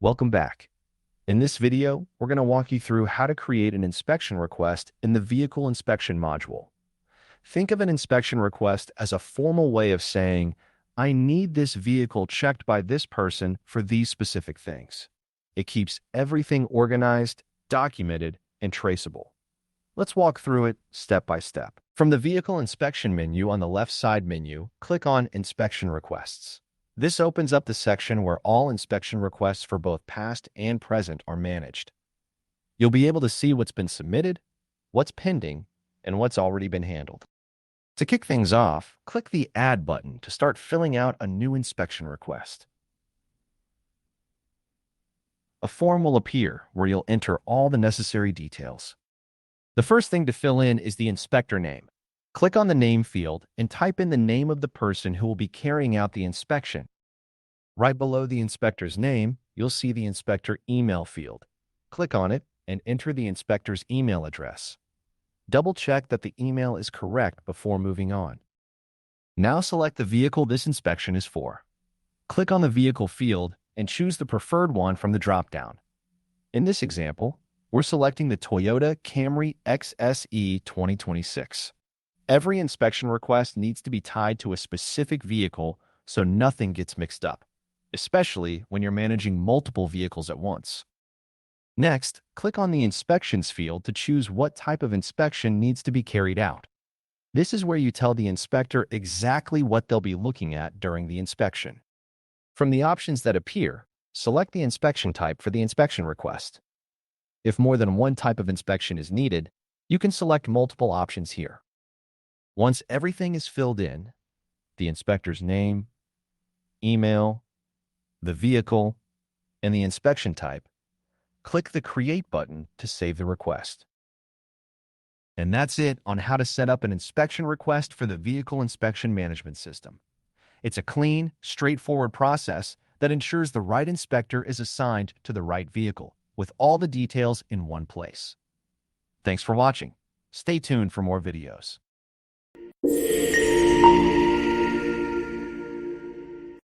Welcome back. In this video, we're going to walk you through how to create an inspection request in the Vehicle Inspection module. Think of an inspection request as a formal way of saying, I need this vehicle checked by this person for these specific things. It keeps everything organized, documented, and traceable. Let's walk through it step by step. From the Vehicle Inspection menu on the left side menu, click on Inspection Requests. This opens up the section where all inspection requests for both past and present are managed. You'll be able to see what's been submitted, what's pending, and what's already been handled. To kick things off, click the Add button to start filling out a new inspection request. A form will appear where you'll enter all the necessary details. The first thing to fill in is the inspector name. Click on the name field and type in the name of the person who will be carrying out the inspection. Right below the inspector's name, you'll see the inspector email field. Click on it and enter the inspector's email address. Double-check that the email is correct before moving on. Now select the vehicle this inspection is for. Click on the vehicle field and choose the preferred one from the drop-down. In this example, we're selecting the Toyota Camry XSE 2026. Every inspection request needs to be tied to a specific vehicle so nothing gets mixed up, especially when you're managing multiple vehicles at once. Next, click on the Inspections field to choose what type of inspection needs to be carried out. This is where you tell the inspector exactly what they'll be looking at during the inspection. From the options that appear, select the inspection type for the inspection request. If more than one type of inspection is needed, you can select multiple options here. Once everything is filled in, the inspector's name, email, the vehicle, and the inspection type, click the Create button to save the request. And that's it on how to set up an inspection request for the Vehicle Inspection Management System. It's a clean, straightforward process that ensures the right inspector is assigned to the right vehicle, with all the details in one place. Thanks for watching. Stay tuned for more videos.